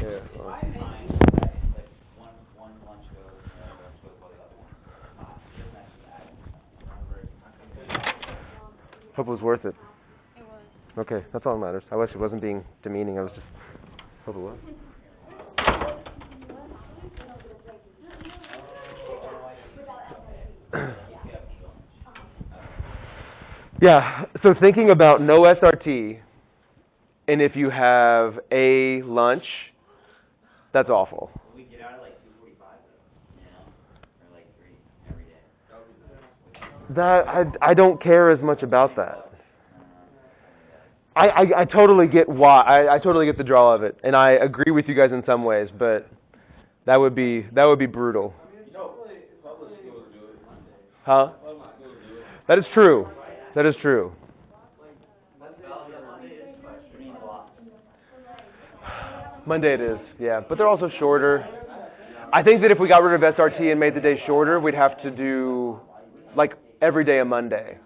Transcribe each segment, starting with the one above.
Yeah. Hope it was worth it. It was. Okay, that's all that matters. I wish it wasn't being demeaning. I was just hope it was. Yeah, so thinking about no SRT, and if you have a lunch, that's awful. We get out at like 2:45, or like 3 every day. That I don't care as much about that. I totally get why. I totally get the draw of it, and I agree with you guys in some ways, but that would be brutal. Public schools do it. Huh? Public schools do it. That is true. That is true. Monday it is, yeah. But they're also shorter. I think that if we got rid of SRT and made the day shorter, we'd have to do, like, every day a Monday.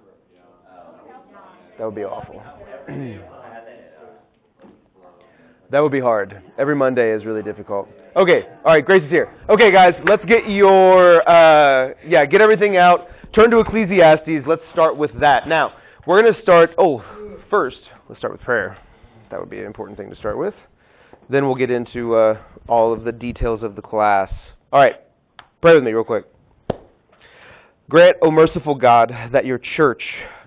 That would be awful. That would be hard. Every Monday is really difficult. Okay, all right, Grace is here. Okay, guys, let's get your, get everything out. Turn to Ecclesiastes. Let's start with that. Now, we're going to start, first, let's start with prayer. That would be an important thing to start with. Then we'll get into all of the details of the class. All right, pray with me real quick. Grant, O merciful God, that your church,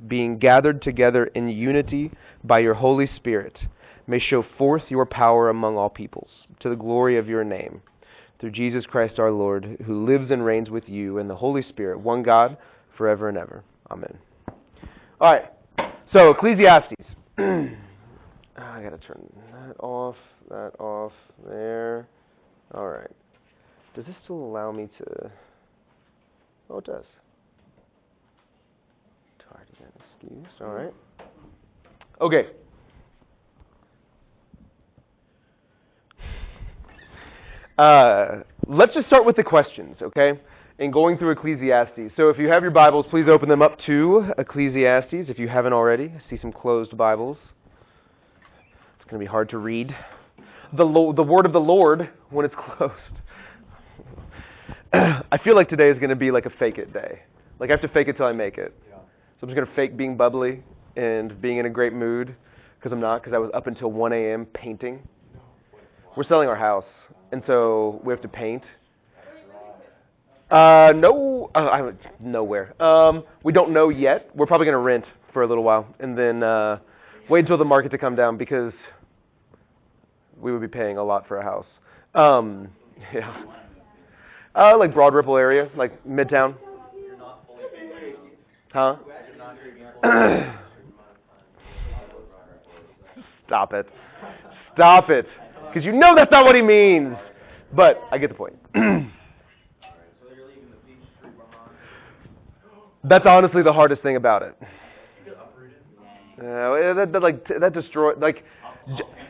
being gathered together in unity by your Holy Spirit, may show forth your power among all peoples, to the glory of your name, through Jesus Christ our Lord, who lives and reigns with you and the Holy Spirit, one God, forever and ever. Amen. All right, so Ecclesiastes. I got to turn that off, there. All right. Does this still allow me to... Oh, it does. Already got excused. All right. Okay. Let's just start with the questions, okay? And going through Ecclesiastes. So if you have your Bibles, please open them up to Ecclesiastes if you haven't already. I see some closed Bibles. It's going to be hard to read the word of the Lord when it's closed. I feel like today is going to be like a fake it day. Like I have to fake it till I make it. So I'm just going to fake being bubbly and being in a great mood, because I'm not, because I was up until 1 a.m. painting. We're selling our house, and so we have to paint. Nowhere. We don't know yet. We're probably going to rent for a little while, and then wait until the market to come down, because we would be paying a lot for a house. Yeah. Like Broad Ripple area, like Midtown. Huh? Stop it. Stop it. Because you know that's not what he means. But I get the point. That's honestly the hardest thing about it. That destroy. Like,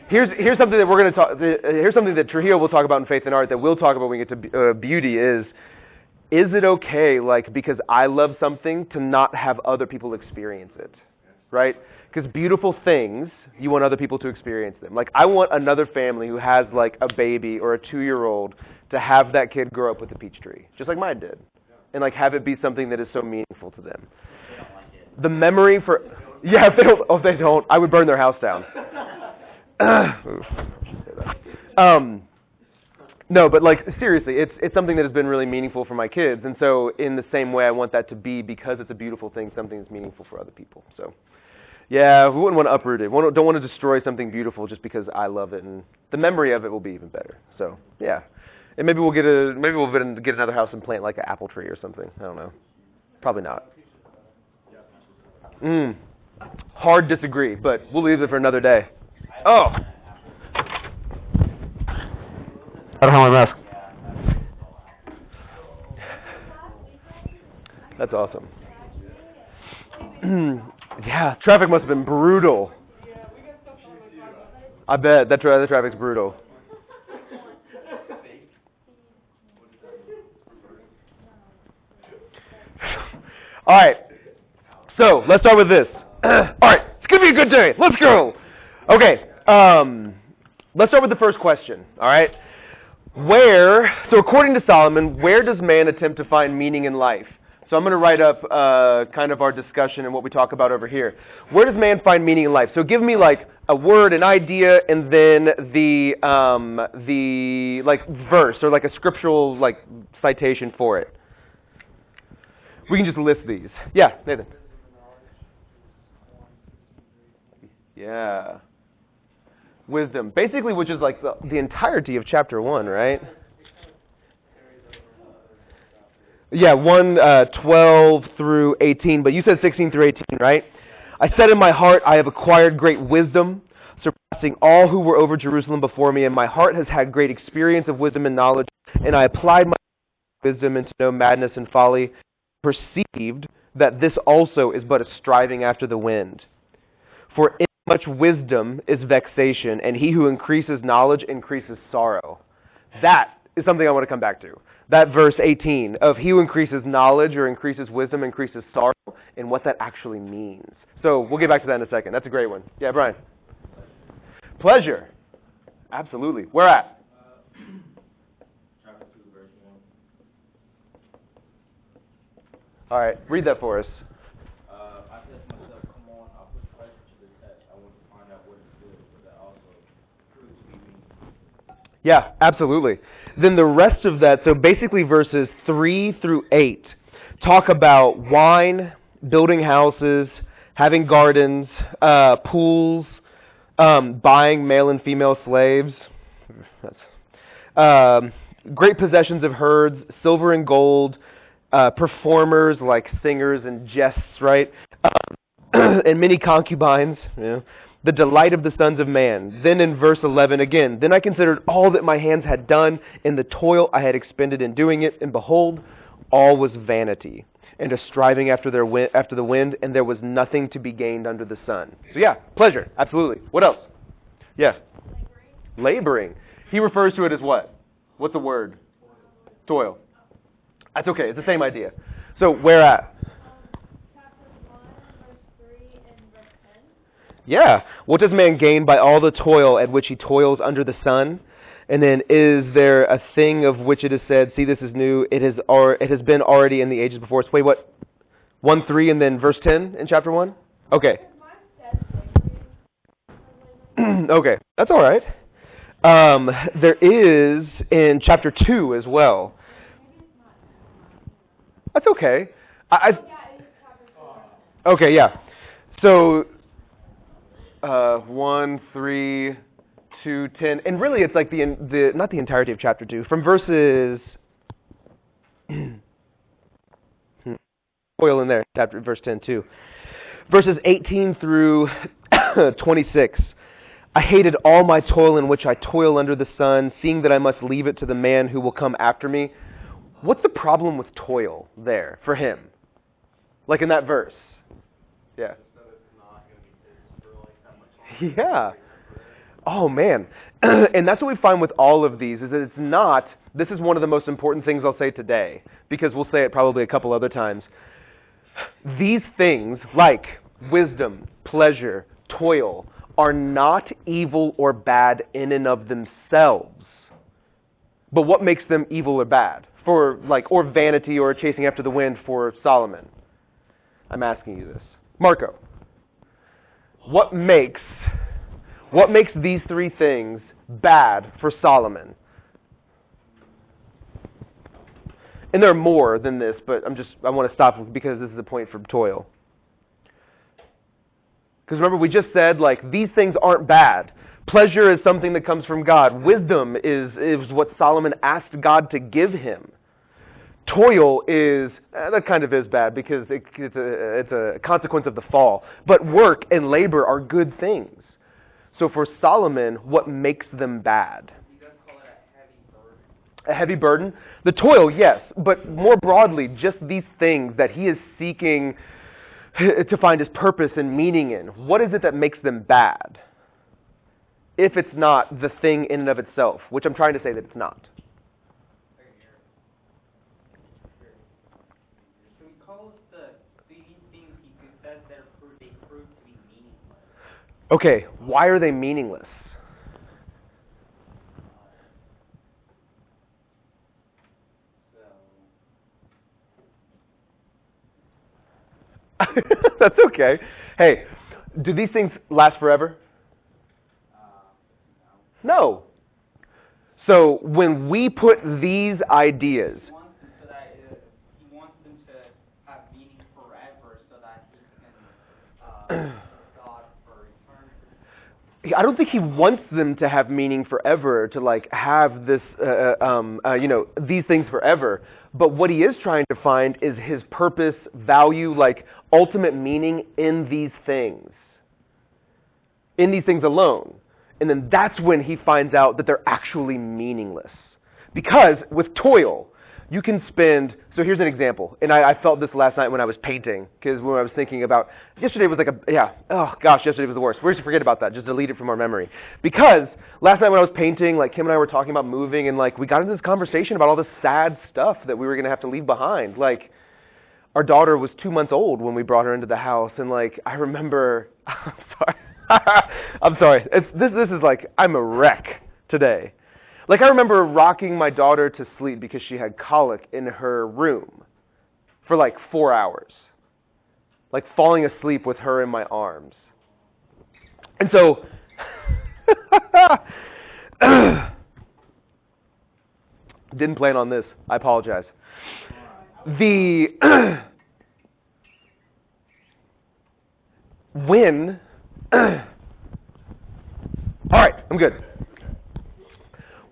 here's something that we're going to talk. Here's something that Trujillo will talk about in Faith and Art that we'll talk about when we get to beauty. Is it okay, like, because I love something, to not have other people experience it, right? Because beautiful things, you want other people to experience them. Like, I want another family who has, like, a baby or a 2-year-old to have that kid grow up with a peach tree, just like mine did, and, like, have it be something that is so meaningful to them. The memory for... Yeah, if they don't, I would burn their house down. No, but like seriously, it's something that has been really meaningful for my kids, and so in the same way, I want that to be, because it's a beautiful thing, something that's meaningful for other people. So, yeah, we wouldn't want to uproot it. We don't want to destroy something beautiful just because I love it, and the memory of it will be even better. So, yeah, and maybe we'll get another house and plant like an apple tree or something. I don't know. Probably not. Hard disagree, but we'll leave it for another day. Oh. I don't have my mask. That's awesome. Yeah, traffic must have been brutal. I bet that traffic's brutal. All right. So let's start with this. All right, it's gonna be a good day. Let's go. Okay. let's start with the first question, all right? So according to Solomon, where does man attempt to find meaning in life? So I'm going to write up kind of our discussion and what we talk about over here. Where does man find meaning in life? So give me like a word, an idea, and then the like verse or like a scriptural like citation for it. We can just list these. Yeah, Nathan. Yeah. Wisdom. Basically, which is like the entirety of chapter 1, right? Yeah, 12 through 18, but you said 16 through 18, right? I said in my heart, I have acquired great wisdom, surpassing all who were over Jerusalem before me, and my heart has had great experience of wisdom and knowledge, and I applied my wisdom into no madness and folly, perceived that this also is but a striving after the wind. For in much wisdom is vexation, and he who increases knowledge increases sorrow. That is something I want to come back to. That verse 18 of he who increases knowledge or increases wisdom increases sorrow, and what that actually means. So we'll get back to that in a second. That's a great one. Yeah, Brian. Pleasure. Absolutely. Where at? Chapter 2, verse 1. All right, read that for us. I said to myself, come on, I'll put pleasure to the test. I want to find out what is good, but that also proves to be me. Yeah, absolutely. Then the rest of that, so basically verses 3 through 8, talk about wine, building houses, having gardens, pools, buying male and female slaves, great possessions of herds, silver and gold, performers like singers and jests, right? And many concubines, the delight of the sons of man. Then in verse 11 again, then I considered all that my hands had done and the toil I had expended in doing it, and behold, all was vanity and a striving after the wind, and there was nothing to be gained under the sun. So yeah, pleasure, absolutely. What else? Yeah. Laboring. He refers to it as what? What's the word? Toil. That's okay, it's the same idea. So where at? Yeah. What does man gain by all the toil at which he toils under the sun? And then, is there a thing of which it is said, see, this is new, it has been already in the ages before? So wait, what? 1:3 and then verse 10 in chapter 1? Okay. Okay, that's all right. There is in chapter 2 as well. That's okay. Okay, yeah. So 1, 3, 2, 10, and really it's like the not the entirety of chapter 2, from verses oil in there, verse 10 too, verses 18 through 26. I hated all my toil in which I toil under the sun, seeing that I must leave it to the man who will come after me. What's the problem with toil there for him? Like in that verse. Yeah. Yeah. Oh, man. And that's what we find with all of these, is that it's not, this is one of the most important things I'll say today, because we'll say it probably a couple other times. These things, like wisdom, pleasure, toil, are not evil or bad in and of themselves. But what makes them evil or bad? Or vanity or chasing after the wind for Solomon? I'm asking you this. Marco, what makes these three things bad for Solomon? And there are more than this, but I want to stop because this is a point from toil. Because remember, we just said, these things aren't bad. Pleasure is something that comes from God. Wisdom is what Solomon asked God to give him. Toil that kind of is bad because it's a consequence of the fall. But work and labor are good things. So for Solomon, what makes them bad? You guys call it a heavy burden. A heavy burden? The toil, yes. But more broadly, just these things that he is seeking to find his purpose and meaning in. What is it that makes them bad? If it's not the thing in and of itself, which I'm trying to say that it's not. Can we call it these things he says that they prove to be meaningless? Okay, why are they meaningless? That's okay. Hey, do these things last forever? No. So when we put these ideas, He wants them so that he wants them to have meaning forever, so that he can God for eternity. I don't think he wants them to have meaning forever, to like have this, these things forever. But what he is trying to find is his purpose, value, like ultimate meaning in these things alone. And then that's when he finds out that they're actually meaningless. Because with toil, you can spend, so here's an example. And I felt this last night when I was painting, because when I was thinking about, yesterday was yesterday was the worst. We should forget about that, just delete it from our memory. Because last night when I was painting, like Kim and I were talking about moving, and like we got into this conversation about all this sad stuff that we were going to have to leave behind. Like, our daughter was 2 months old when we brought her into the house, and like, I remember, I'm sorry. I'm sorry. This is like, I'm a wreck today. Like, I remember rocking my daughter to sleep because she had colic in her room for like 4 hours. Like, falling asleep with her in my arms. And so, didn't plan on this. I apologize. All right, I'm good.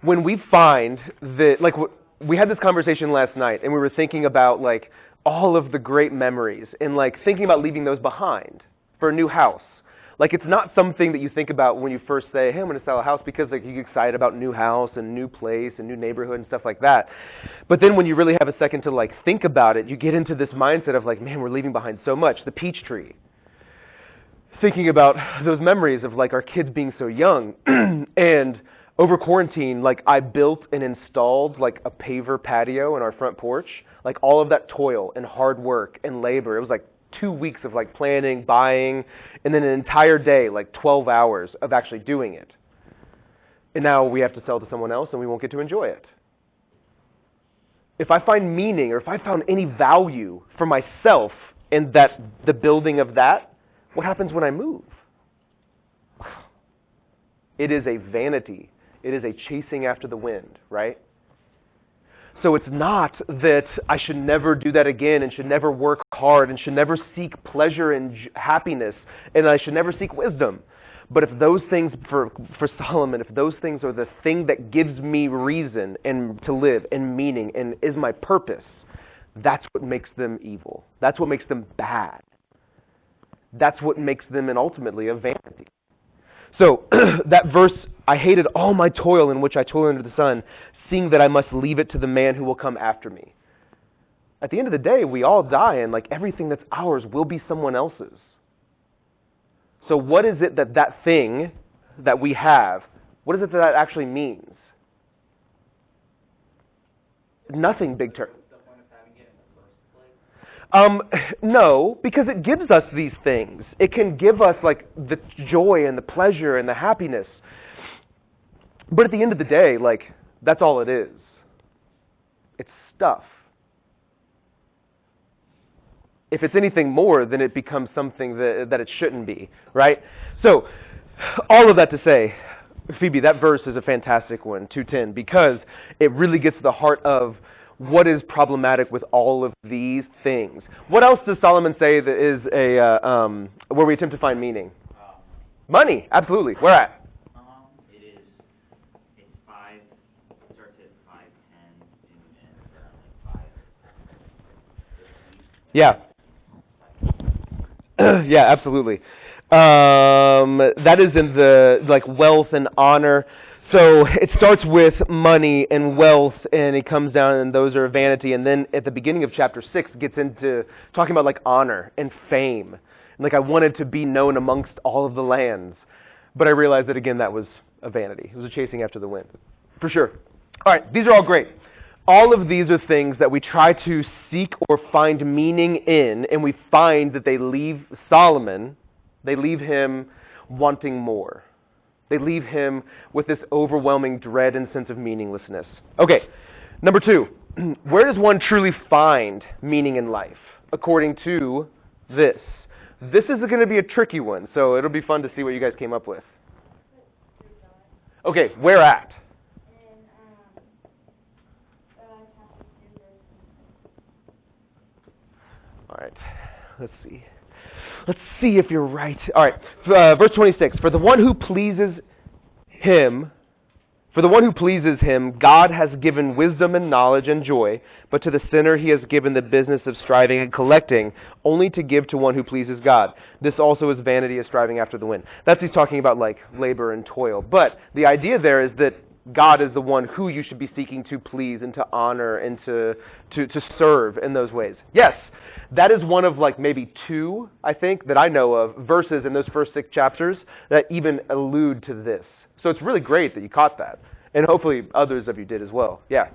When we find that, like, we had this conversation last night, and we were thinking about, like, all of the great memories, and, like, thinking about leaving those behind for a new house. Like, it's not something that you think about when you first say, hey, I'm going to sell a house, because, like, you get excited about new house and new place and new neighborhood and stuff like that. But then when you really have a second to, like, think about it, you get into this mindset of, like, man, we're leaving behind so much. The peach tree. Thinking about those memories of like our kids being so young, and over quarantine, like I built and installed like a paver patio in our front porch, like all of that toil and hard work and labor. It was like 2 weeks of like planning, buying, and then an entire day, like 12 hours of actually doing it. And now we have to sell to someone else and we won't get to enjoy it. If I find meaning, or if I found any value for myself in the building of that, what happens when I move? It is a vanity. It is a chasing after the wind, right? So it's not that I should never do that again and should never work hard and should never seek pleasure and happiness and I should never seek wisdom. But if those things, for Solomon, if those things are the thing that gives me reason and to live and meaning and is my purpose, that's what makes them evil. That's what makes them bad. That's what makes them, and ultimately, a vanity. So, that verse, I hated all my toil in which I toil under the sun, seeing that I must leave it to the man who will come after me. At the end of the day, we all die, and like everything that's ours will be someone else's. So what is it that thing that we have, what is it that actually means? Nothing, big term. No, because it gives us these things. It can give us like the joy and the pleasure and the happiness. But at the end of the day, like, that's all it is. It's stuff. If it's anything more, then it becomes something that it shouldn't be, right? So, all of that to say, Phoebe, that verse is a fantastic one, 2:10, because it really gets to the heart of what is problematic with all of these things. What else does Solomon say that is where we attempt to find meaning? Money, absolutely. Where at? It's 5, it starts at 5:10 and around like 5. Yeah. Yeah, absolutely. That is in the, like, wealth and honor. So it starts with money and wealth, and it comes down, and those are vanity. And then at the beginning of chapter 6, it gets into talking about, like, honor and fame. And, like, I wanted to be known amongst all of the lands. But I realized that, again, that was a vanity. It was a chasing after the wind. For sure. All right, these are all great. All of these are things that we try to seek or find meaning in, and we find that they leave Solomon, they leave him wanting more. They leave him with this overwhelming dread and sense of meaninglessness. Okay, number 2. Where does one truly find meaning in life, according to this. This is going to be a tricky one, so it'll be fun to see what you guys came up with. Okay, where at? All right, let's see. Let's see if you're right. All right, verse 26. For the one who pleases him, God has given wisdom and knowledge and joy, but to the sinner he has given the business of striving and collecting, only to give to one who pleases God. This also is vanity, as striving after the wind. That's he's talking about like labor and toil. But the idea there is that God is the one who you should be seeking to please and to honor and to serve in those ways. Yes, that is one of like maybe two, I think, that I know of verses in those first 6 chapters that even allude to this. So it's really great that you caught that. And hopefully others of you did as well. Yeah.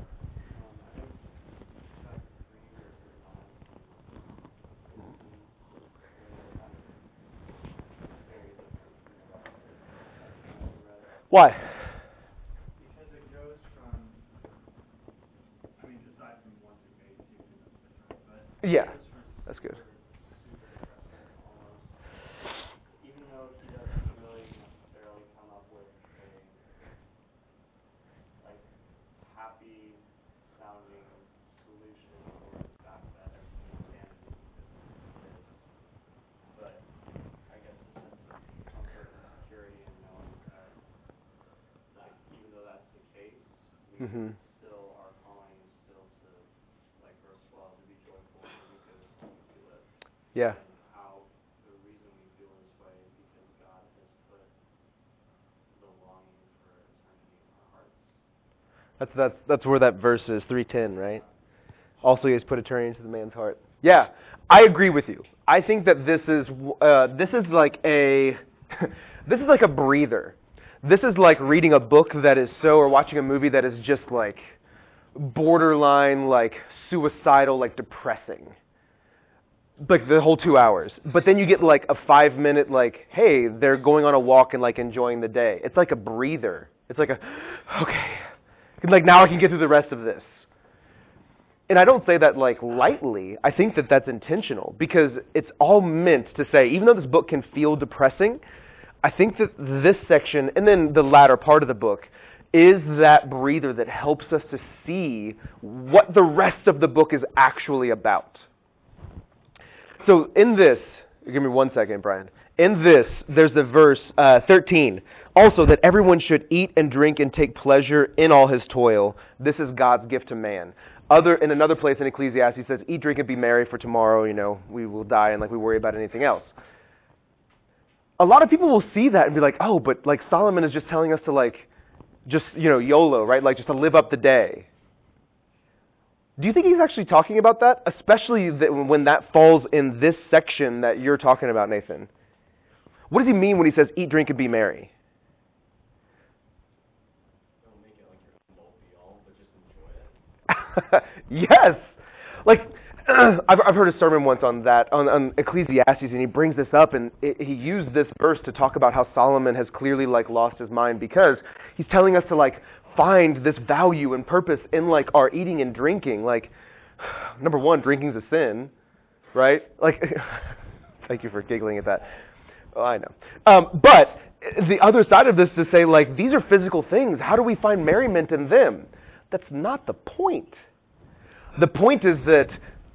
Why? Because it goes from, I mean, aside from 1 through 8, but Yeah, that's good. even though he doesn't really necessarily come up with a like happy sounding solution for the fact that everything can be, but I guess a sense of comfort and security in knowing that like even though that's the case, we still our calling is still to like verse 12 to be joyful because we live. Yeah. And how the reason we feel this way is because God has put the longing for eternity in our hearts. That's where that verse is, 3:10, right? Also he has put eternity into the man's heart. Yeah, I agree with you. I think that this is like a this is like a breather. This is like reading a book that is or watching a movie that is just like borderline like suicidal, like depressing. Like the whole 2 hours. But then you get like a 5-minute like, hey, they're going on a walk and like enjoying the day. It's like a breather. It's like okay. Like now I can get through the rest of this. And I don't say that like lightly. I think that that's intentional because it's all meant to say, even though this book can feel depressing, I think that this section and then the latter part of the book is that breather that helps us to see what the rest of the book is actually about. So in this, give me 1 second, Brian. In this, there's the verse 13. Also, that everyone should eat and drink and take pleasure in all his toil. This is God's gift to man. In another place in Ecclesiastes, he says, eat, drink, and be merry, for tomorrow, we will die and like we worry about anything else. A lot of people will see that and be like, oh, but like Solomon is just telling us to like, just, YOLO, right? Like just to live up the day. Do you think he's actually talking about that? Especially when that falls in this section that you're talking about, Nathan. What does he mean when he says, eat, drink, and be merry? Don't make it like your end-all be-all, but just enjoy it. Yes! Like, I've heard a sermon once on that, on Ecclesiastes, and he brings this up, and he used this verse to talk about how Solomon has clearly, like, lost his mind because he's telling us to, like, find this value and purpose in, like, our eating and drinking. Like, number one, drinking's a sin, right? Like, thank you for giggling at that. Oh, I know. But the other side of this is to say, like, these are physical things. How do we find merriment in them? That's not the point. The point is that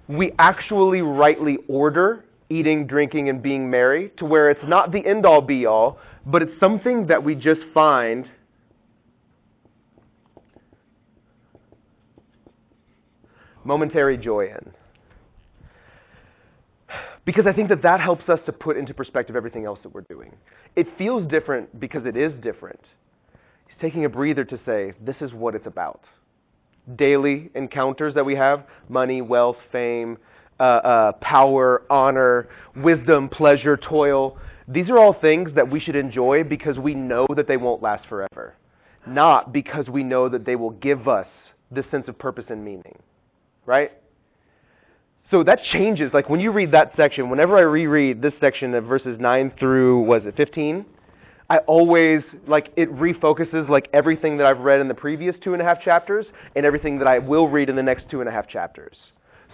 we actually rightly order eating, drinking, and being merry to where it's not the end-all, be-all, but it's something that we just find momentary joy in. Because I think that helps us to put into perspective everything else that we're doing. It feels different because it is different. He's taking a breather to say, this is what it's about. Daily encounters that we have, money, wealth, fame, power, honor, wisdom, pleasure, toil. These are all things that we should enjoy because we know that they won't last forever. Not because we know that they will give us this sense of purpose and meaning. Right? So that changes. Like when you read that section, whenever I reread this section of verses 9 through, 15? I always, like, it refocuses like everything that I've read in the previous 2.5 chapters and everything that I will read in the next 2.5 chapters.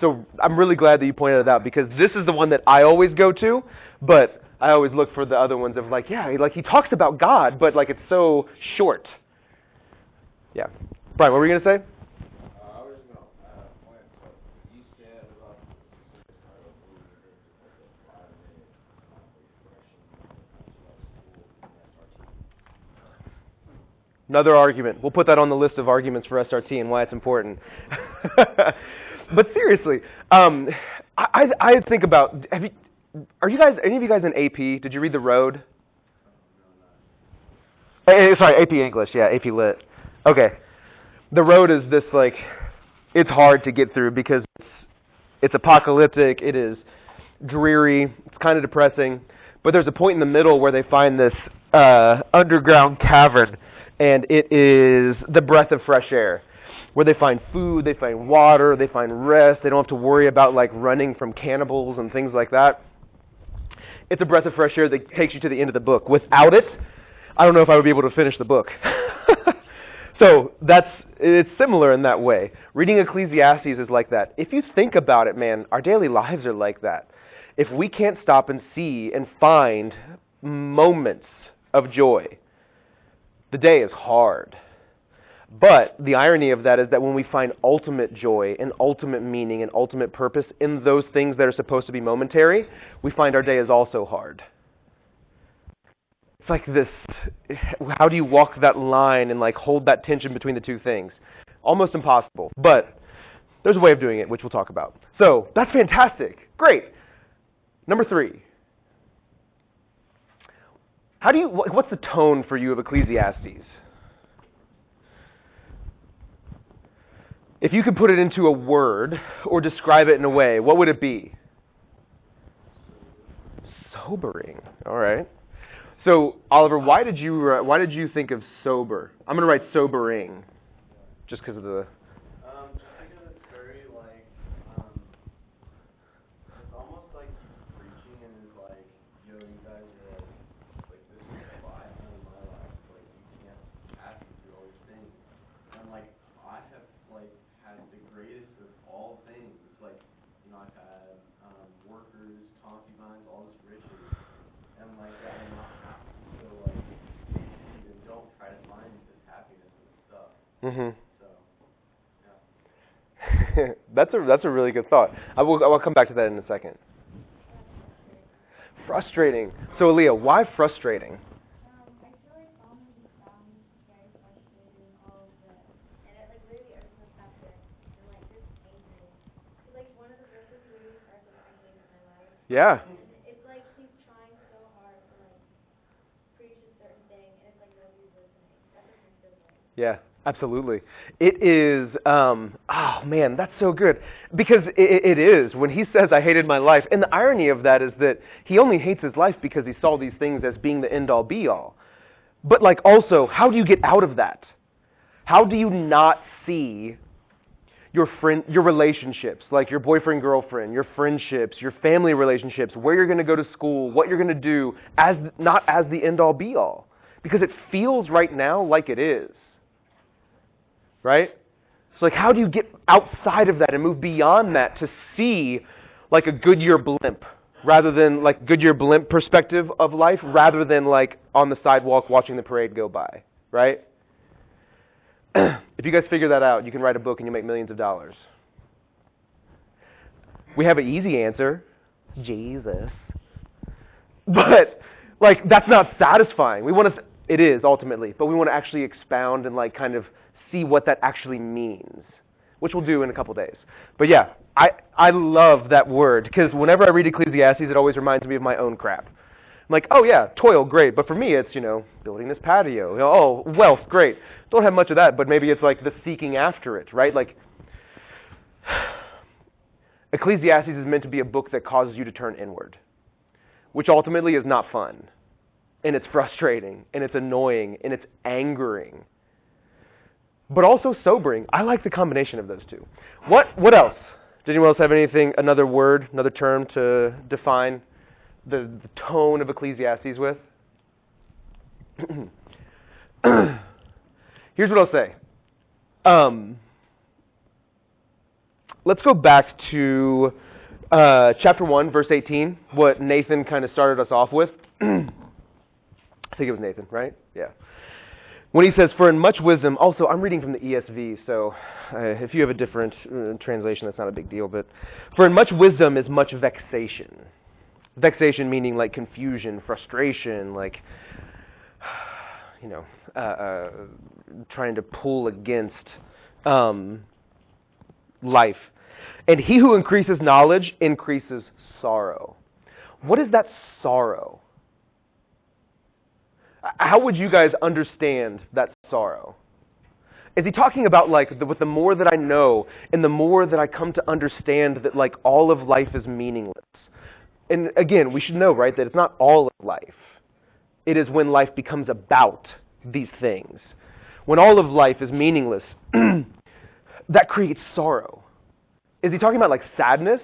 So I'm really glad that you pointed it out because this is the one that I always go to, but I always look for the other ones of like, yeah, like he talks about God, but like it's so short. Yeah. Brian, what were you going to say? I was going to point so you said about the specific title of movie like a 5-minute reflection of SRT. Another argument. We'll put that on the list of arguments for SRT and why it's important. But seriously, I think about, are you guys, any of you guys in AP? Did you read The Road? Sorry, AP English, yeah, AP Lit. Okay. The Road is this, like, it's hard to get through because it's apocalyptic, it is dreary, it's kind of depressing, but there's a point in the middle where they find this underground cavern, and it is the breath of fresh air, where they find food, they find water, they find rest, they don't have to worry about, like, running from cannibals and things like that. It's a breath of fresh air that takes you to the end of the book. Without it, I don't know if I would be able to finish the book. So it's similar in that way. Reading Ecclesiastes is like that. If you think about it, man, our daily lives are like that. If we can't stop and see and find moments of joy, the day is hard. But the irony of that is that when we find ultimate joy and ultimate meaning and ultimate purpose in those things that are supposed to be momentary, we find our day is also hard. It's like this, how do you walk that line and like hold that tension between the two things? Almost impossible, but there's a way of doing it, which we'll talk about. So, that's fantastic. Great. Number 3. What's the tone for you of Ecclesiastes? If you could put it into a word or describe it in a way, what would it be? Sobering. All right. So, Oliver, why did you think of sober? I'm going to write sobering, just because of the. Just because it's very like, it's almost like he's preaching and is like, yo, you guys are like this is what I have in my life. Like you can't pass me through all these things. And like I have like had the greatest of all things. It's like, you know, I've had workers, concubines, all this riches, and like that I'm not happy. So like, you don't try to find this happiness and stuff. Mm-hmm. So, yeah. That's a really good thought. I'll come back to that in a second. Frustrating. So, Aaliyah, why frustrating? I feel like Solomon just sounds very frustrated in all of this. And it like really irks the fact that and like just angry. It's like one of the verses really starts with I hated my life. Yeah. And it's like he's trying so hard to like preach a certain thing and it's like nobody's listening. That's what I'm feeling. Yeah, absolutely. It is, oh man, that's so good. Because it is. When he says, I hated my life, and the irony of that is that he only hates his life because he saw these things as being the end-all, be-all. But like also, how do you get out of that? How do you not see your relationships, like your boyfriend, girlfriend, your friendships, your family relationships, where you're going to go to school, what you're going to do, as not as the end-all, be-all? Because it feels right now like it is. Right? So like how do you get outside of that and move beyond that to see like a Goodyear blimp rather than like Goodyear blimp perspective of life rather than like on the sidewalk watching the parade go by, right? If you guys figure that out, you can write a book and you'll make millions of dollars. We have an easy answer, Jesus. But like that's not satisfying. We want to it is ultimately, but we want to actually expound and like kind of see what that actually means, which we'll do in a couple days. But yeah, I love that word because whenever I read Ecclesiastes, it always reminds me of my own crap. I'm like, oh yeah, toil, great. But for me, it's, building this patio. Oh, wealth, great. Don't have much of that, but maybe it's like the seeking after it, right? Like, Ecclesiastes is meant to be a book that causes you to turn inward, which ultimately is not fun. And it's frustrating, and it's annoying, and it's angering. But also sobering. I like the combination of those two. What else? Did anyone else have anything, another word, another term to define the tone of Ecclesiastes with? Here's what I'll say. let's go back to chapter 1, verse 18, what Nathan kind of started us off with. I think it was Nathan, right? Yeah. When he says, for in much wisdom, also I'm reading from the ESV, so if you have a different translation, that's not a big deal, but for in much wisdom is much vexation. Vexation meaning like confusion, frustration, like, trying to pull against life. And he who increases knowledge increases sorrow. What is that sorrow? How would you guys understand that sorrow? Is he talking about like with the more that I know and the more that I come to understand that like all of life is meaningless? And again, we should know, right, that it's not all of life. It is when life becomes about these things. When all of life is meaningless, that creates sorrow. Is he talking about like sadness?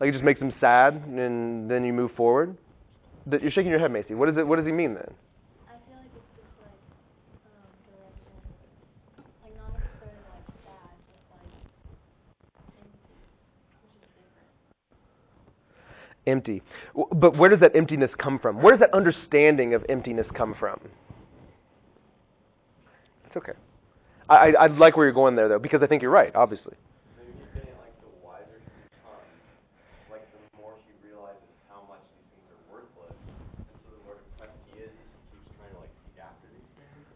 Like it just makes him sad and then you move forward? You're shaking your head, Macy. What does he mean then? I feel like it's just like direction, like not necessarily like sad, but like empty, which is different. Empty. But where does that emptiness come from? Where does that understanding of emptiness come from? It's okay. I like where you're going there, though, because I think you're right, obviously. Maybe he's getting like the wiser he becomes, like the more he realizes how much these things are worthless, and so the more depressed he is, he keeps trying to like seek after these things,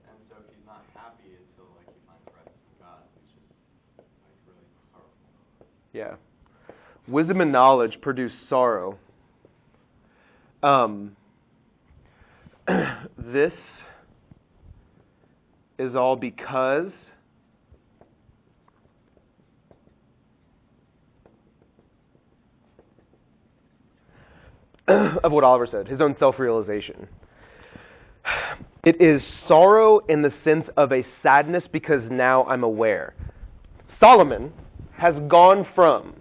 and so he's not happy until like he finds rest in God, which is like really powerful. Yeah. Wisdom and knowledge produce sorrow. This is all because of what Oliver said, his own self-realization. It is sorrow in the sense of a sadness because now I'm aware. Solomon has gone from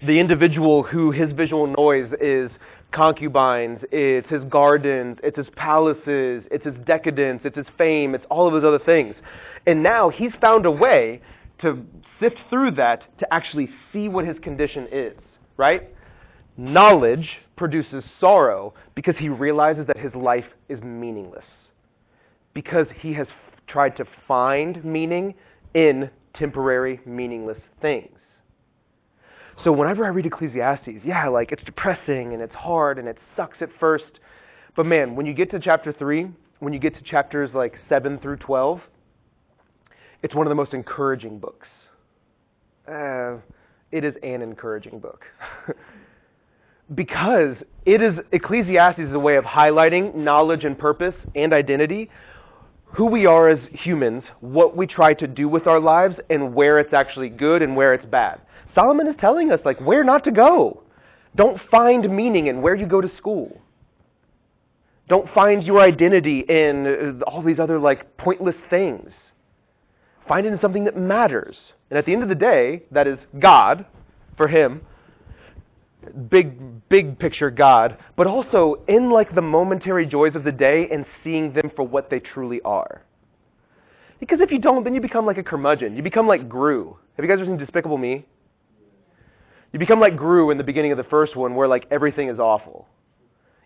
the individual who his visual noise is concubines, it's his gardens, it's his palaces, it's his decadence, it's his fame, it's all of those other things. And now he's found a way to sift through that to actually see what his condition is, right? Knowledge produces sorrow because he realizes that his life is meaningless. Because he has tried to find meaning in temporary, meaningless things. So whenever I read Ecclesiastes, yeah, like it's depressing and it's hard and it sucks at first. But man, when you get to chapter 3, when you get to chapters like 7 through 12, it's one of the most encouraging books. It is an encouraging book. Because Ecclesiastes is a way of highlighting knowledge and purpose and identity, who we are as humans, what we try to do with our lives, and where it's actually good and where it's bad. Solomon is telling us, like, where not to go. Don't find meaning in where you go to school. Don't find your identity in all these other, like, pointless things. Find it in something that matters. And at the end of the day, that is God, for him. Big picture God. But also in, like, the momentary joys of the day and seeing them for what they truly are. Because if you don't, then you become like a curmudgeon. You become like Gru. Have you guys ever seen Despicable Me? You become like Gru in the beginning of the first one where like everything is awful.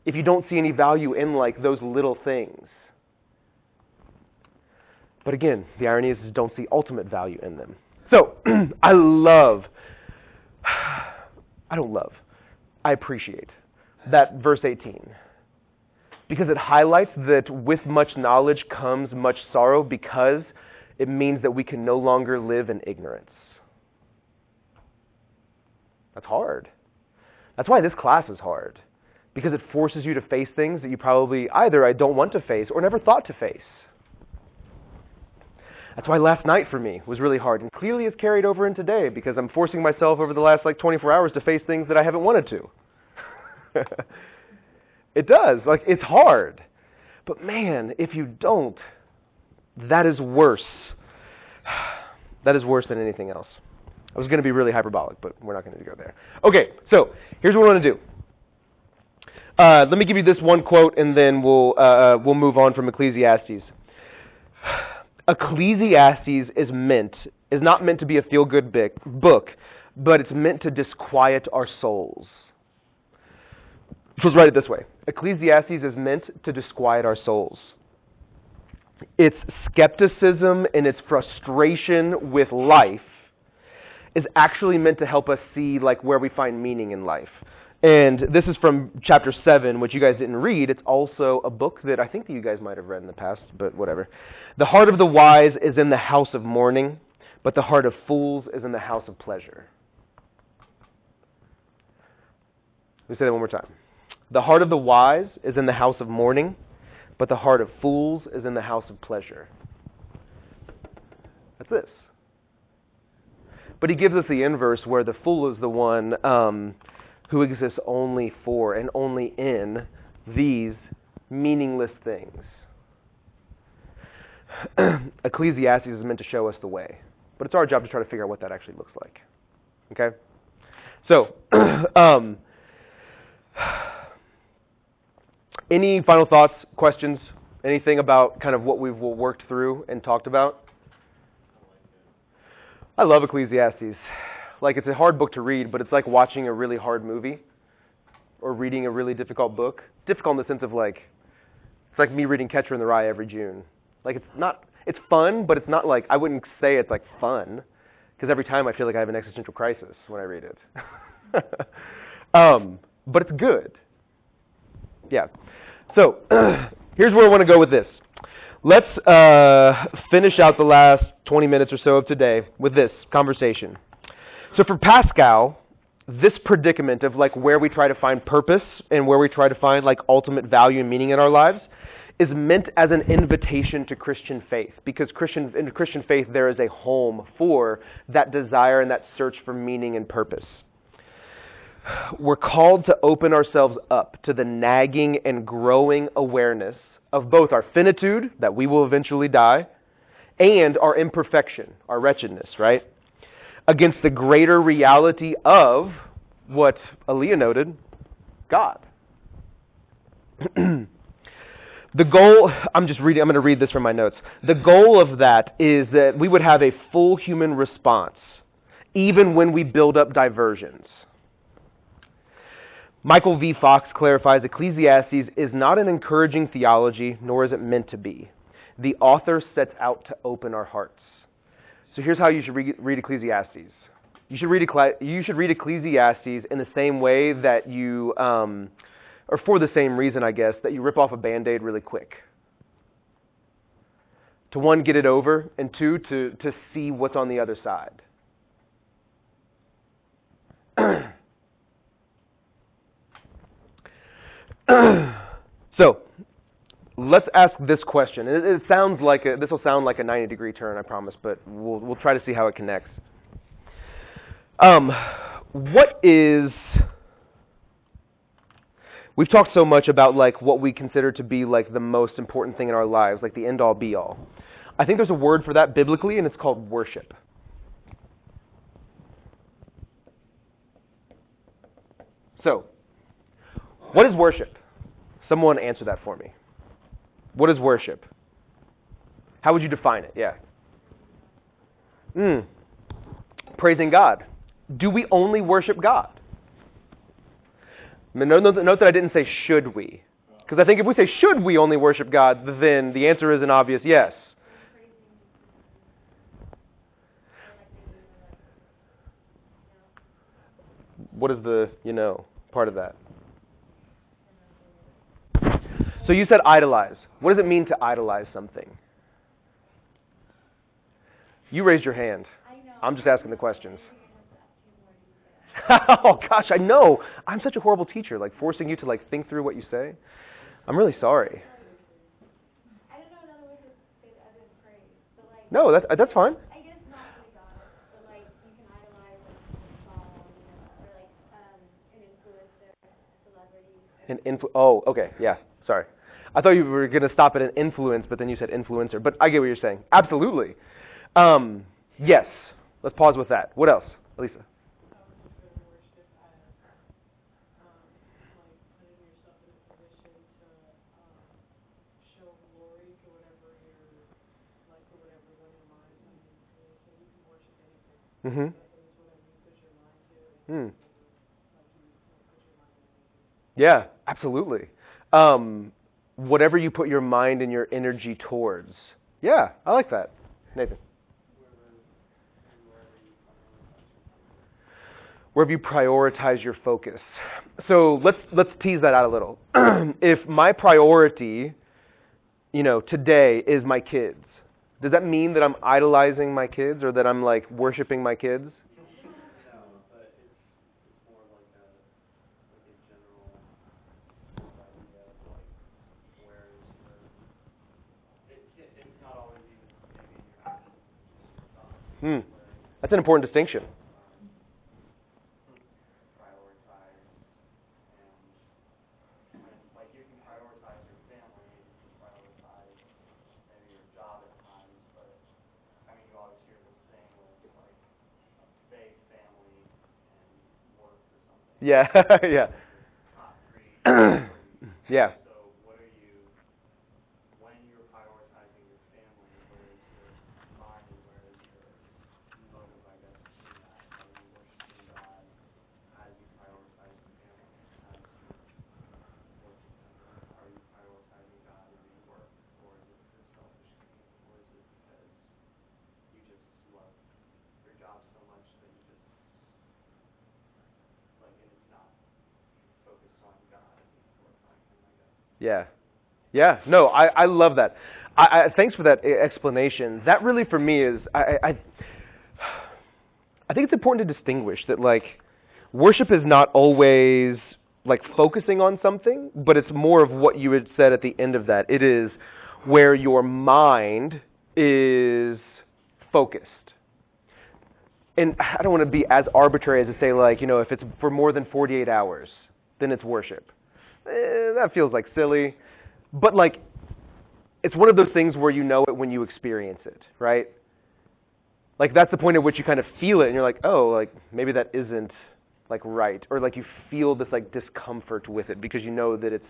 If you don't see any value in like those little things. But again, the irony is don't see ultimate value in them. So, I appreciate that verse 18. Because it highlights that with much knowledge comes much sorrow because it means that we can no longer live in ignorance. That's hard. That's why this class is hard. Because it forces you to face things that you probably either I don't want to face or never thought to face. That's why last night for me was really hard and clearly is carried over in today because I'm forcing myself over the last like 24 hours to face things that I haven't wanted to. It does. Like, it's hard. But man, if you don't, that is worse. That is worse than anything else. I was going to be really hyperbolic, but we're not going to go there. Okay, so here's what I want to do. Let me give you this one quote, and then we'll move on from Ecclesiastes. Ecclesiastes is not meant to be a feel-good book, but it's meant to disquiet our souls. So let's write it this way. Ecclesiastes is meant to disquiet our souls. Its skepticism and its frustration with life is actually meant to help us see like where we find meaning in life. And this is from chapter 7, which you guys didn't read. It's also a book that I think that you guys might have read in the past, but whatever. The heart of the wise is in the house of mourning, but the heart of fools is in the house of pleasure. Let me say that one more time. The heart of the wise is in the house of mourning, but the heart of fools is in the house of pleasure. That's this. But he gives us the inverse where the fool is the one who exists only for and only in these meaningless things. Ecclesiastes is meant to show us the way, but it's our job to try to figure out what that actually looks like. Okay? So, any final thoughts, questions, anything about kind of what we've worked through and talked about? I love Ecclesiastes. Like, it's a hard book to read, but it's like watching a really hard movie or reading a really difficult book. Difficult in the sense of like, it's like me reading Catcher in the Rye every June. Like, it's fun, but it's not like, I wouldn't say it's like fun, because every time I feel like I have an existential crisis when I read it. But it's good. Yeah. So, here's where I want to go with this. Let's finish out the last 20 minutes or so of today with this conversation. So for Pascal, this predicament of like where we try to find purpose and where we try to find like ultimate value and meaning in our lives is meant as an invitation to Christian faith. Because in Christian faith, there is a home for that desire and that search for meaning and purpose. We're called to open ourselves up to the nagging and growing awareness of both our finitude, that we will eventually die, and our imperfection, our wretchedness, right? Against the greater reality of what Aaliyah noted, God. The goal, I'm going to read this from my notes. The goal of that is that we would have a full human response, even when we build up diversions. Michael V. Fox clarifies, Ecclesiastes is not an encouraging theology, nor is it meant to be. The author sets out to open our hearts. So here's how you should read Ecclesiastes. You should read Ecclesiastes in the same way that you, or for the same reason, I guess, that you rip off a Band-Aid really quick. To one, get it over, and two, to see what's on the other side. So, let's ask this question. It sounds like this will sound like a 90-degree turn, I promise, but we'll try to see how it connects. We've talked so much about like what we consider to be like the most important thing in our lives, like the end-all be-all. I think there's a word for that biblically, and it's called worship. So, what is worship? Someone answer that for me. What is worship? How would you define it? Yeah. Praising God. Do we only worship God? Note that I didn't say should we. Because I think if we say should we only worship God, then the answer is an obvious yes. What is the, part of that? So you said idolize. What does it mean to idolize something? You raised your hand. I'm just asking the questions. Oh gosh, I know. I'm such a horrible teacher, like forcing you to like think through what you say. I'm really sorry. I don't know another way to say it other than praise. But like, No, that's fine. I guess not really God, but like you can idolize like a song, or like an influencer, a celebrity. Oh, okay, yeah. Sorry. I thought you were going to stop at an influence, but then you said influencer. But I get what you're saying. Absolutely. Yes. Let's pause with that. What else? Elisa? Show glory to whatever you're, like, for whatever Mm-hmm. Hmm. Yeah, absolutely. Whatever you put your mind and your energy towards. Yeah, I like that. Nathan. Wherever you prioritize your focus. So let's tease that out a little. If my priority, today is my kids, does that mean that I'm idolizing my kids or that I'm like worshiping my kids? No, but it's more like a general idea of like where is it's not always even maybe in your actions, it's just your thoughts. That's an important distinction. Prioritize and when like you can prioritize your family, you can prioritize maybe your job at times, but I mean you always hear this thing where it's like a fake family and work or something. Yeah, yeah. Top three priorities. Yeah. So what are you when you're prioritizing your family, where is your mind, where is your motive, I guess, in that? Are you worshiping God as you prioritize your family, as you worship Him? Like, are you prioritizing God in your work, or is it for selfish gain, or is it because you just love your job so much that you just like, and it's not focused on God and glorifying Him, I guess. Yeah. Yeah. No, I love that. Thanks for that explanation. That really for me is I think it's important to distinguish that like worship is not always like focusing on something, but it's more of what you had said at the end of that. It is where your mind is focused. And I don't want to be as arbitrary as to say like, if it's for more than 48 hours, then it's worship. That feels like silly. But like, it's one of those things where you know it when you experience it, right? Like that's the point at which you kind of feel it and you're like, oh, like maybe that isn't like right. Or like you feel this like discomfort with it because you know that it's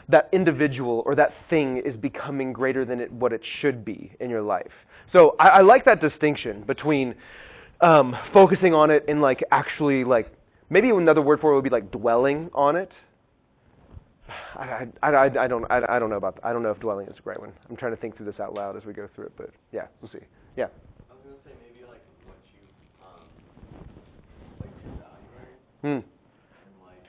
that individual or that thing is becoming greater than what it should be in your life. So I like that distinction between focusing on it and like actually like, maybe another word for it would be like dwelling on it. I don't know about that. I don't know if dwelling is the right one. I'm trying to think through this out loud as we go through it, but yeah, we'll see. Yeah. I was gonna say maybe like what you like your value, right? Hmm. And like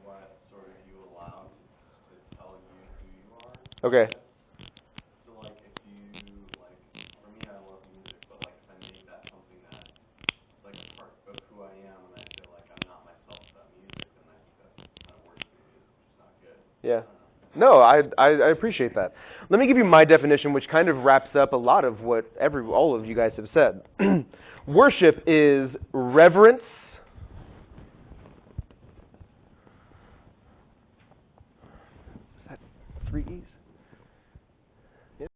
what sort of you allow to tell you who you are. Okay. So like if you like for me I love music, but like if I make that something that like a part of who I am and I feel like I'm not myself without music, then I think that's kind of worshiping music, which is not good. Yeah. No, I appreciate that. Let me give you my definition, which kind of wraps up a lot of what all of you guys have said. Worship is reverence. Is that 3 E's? Yeah.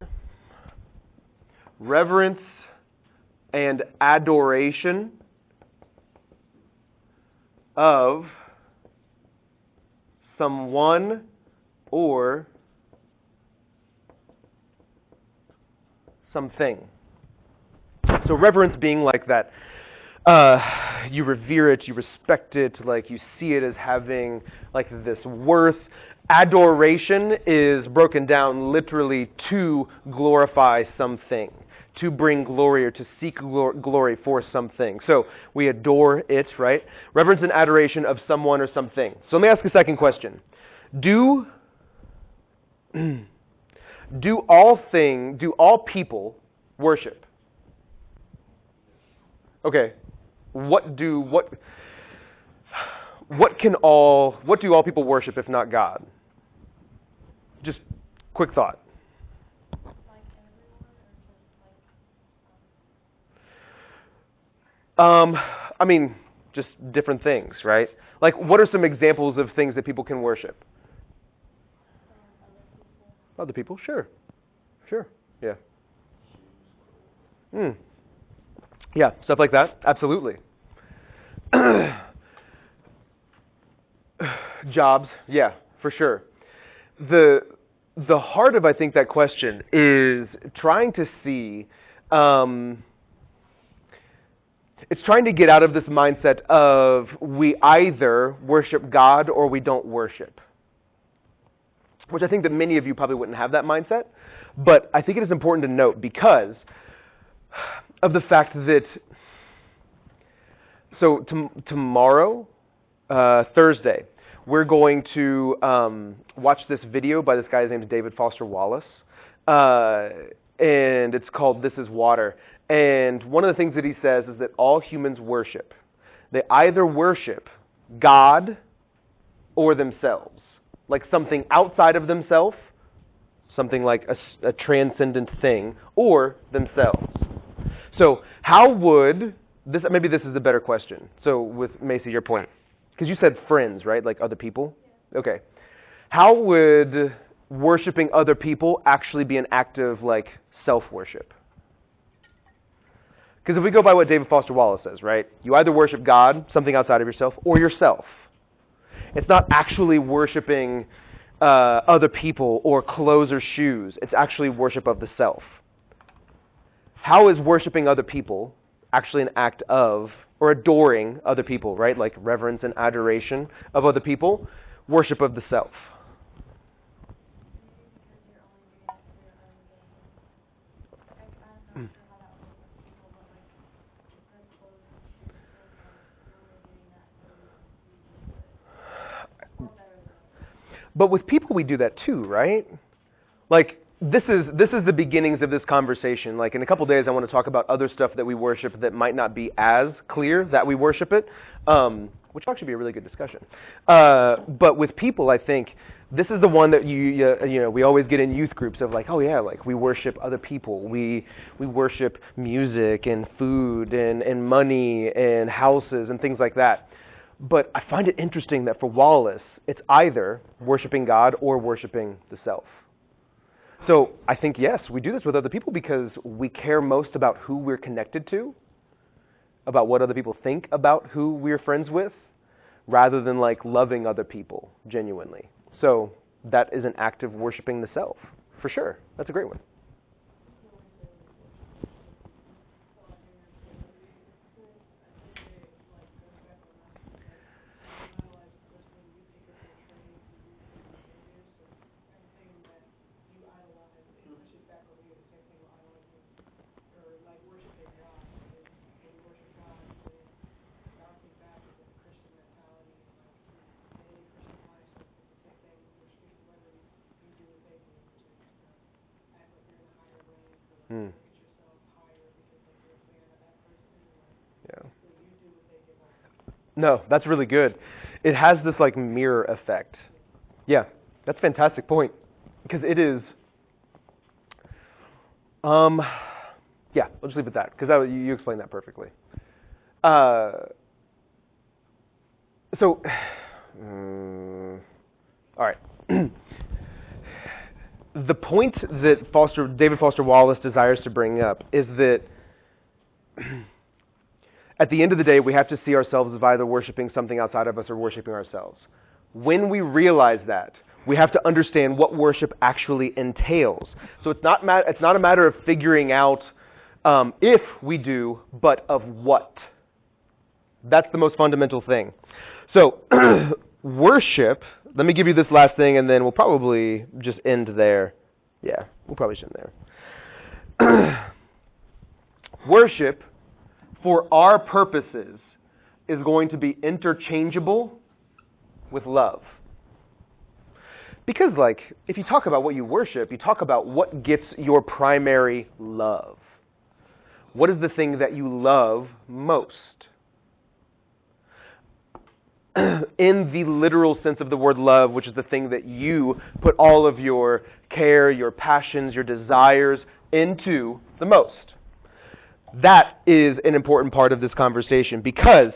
Reverence and adoration of someone or something. So reverence being like that. You revere it, you respect it, like you see it as having like this worth. Adoration is broken down literally to glorify something, to bring glory or to seek glory for something. So we adore it, right? Reverence and adoration of someone or something. So let me ask a second question. Do all people worship? Okay. What do all people worship if not God? Just quick thought. I mean, just different things, right? Like, what are some examples of things that people can worship? Other people, sure. Yeah. Yeah, stuff like that, absolutely. Jobs, yeah, for sure. The heart of, I think, that question is trying to see it's trying to get out of this mindset of we either worship God or we don't worship. Which I think that many of you probably wouldn't have that mindset. But I think it is important to note because of the fact that, so tomorrow, Thursday, we're going to watch this video by this guy. His name is David Foster Wallace. And it's called This Is Water. And one of the things that he says is that all humans worship. They either worship God or themselves. Like something outside of themselves, something like a transcendent thing, or themselves. So how would, maybe this is a better question. So with Macy, your point. Because you said friends, right? Like other people? Yeah. Okay. How would worshiping other people actually be an act of like self-worship? Because if we go by what David Foster Wallace says, right? You either worship God, something outside of yourself, or yourself. It's not actually worshiping other people or clothes or shoes. It's actually worship of the self. How is worshiping other people actually an act of, or adoring other people, right? Like reverence and adoration of other people, worship of the self. But with people, we do that too, right? Like, this is the beginnings of this conversation. Like, in a couple days, I want to talk about other stuff that we worship that might not be as clear that we worship it, which will actually be a really good discussion. But with people, I think this is the one that you know we always get in youth groups of like, oh yeah, like we worship other people. We worship music and food and money and houses and things like that. But I find it interesting that for Wallace, it's either worshiping God or worshiping the self. So I think, yes, we do this with other people because we care most about who we're connected to, about what other people think about who we're friends with, rather than like loving other people genuinely. So that is an act of worshiping the self, for sure. That's a great one. Yeah. No, that's really good. It has this like mirror effect. Yeah, that's a fantastic point. Because it is, yeah, we'll just leave it at that. Because you explained that perfectly. So, all right. The point that David Foster Wallace desires to bring up is that at the end of the day, we have to see ourselves as either worshiping something outside of us or worshiping ourselves. When we realize that, we have to understand what worship actually entails. So it's not a matter of figuring out if we do, but of what. That's the most fundamental thing. So worship, let me give you this last thing, and then we'll probably just end there. Yeah, we'll probably just end there. Worship, for our purposes, is going to be interchangeable with love. Because, like, if you talk about what you worship, you talk about what gets your primary love. What is the thing that you love most? In the literal sense of the word love, which is the thing that you put all of your care, your passions, your desires into the most. That is an important part of this conversation, because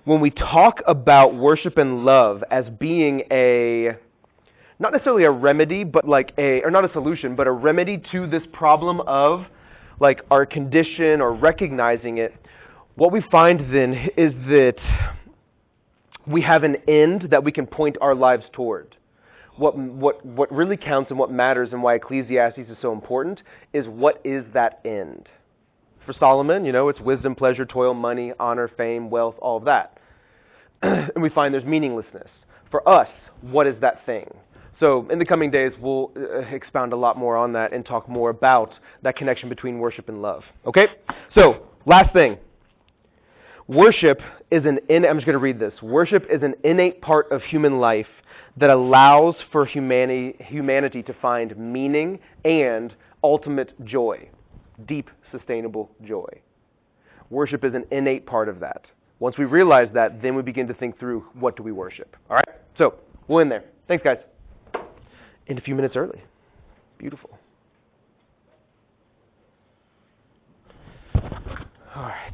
when we talk about worship and love as being not necessarily a remedy, but or not a solution, but a remedy to this problem of like our condition or recognizing it, what we find then is that we have an end that we can point our lives toward. What really counts and what matters and why Ecclesiastes is so important is what is that end? For Solomon, it's wisdom, pleasure, toil, money, honor, fame, wealth, all of that. And we find there's meaninglessness. For us, what is that thing? So in the coming days, we'll expound a lot more on that and talk more about that connection between worship and love. Okay? So, last thing. Worship is I'm just going to read this. Worship is an innate part of human life that allows for humanity to find meaning and ultimate joy. Deep, sustainable joy. Worship is an innate part of that. Once we realize that, then we begin to think through what do we worship. All right? So, we'll end there. Thanks, guys. In a few minutes early. Beautiful. All right.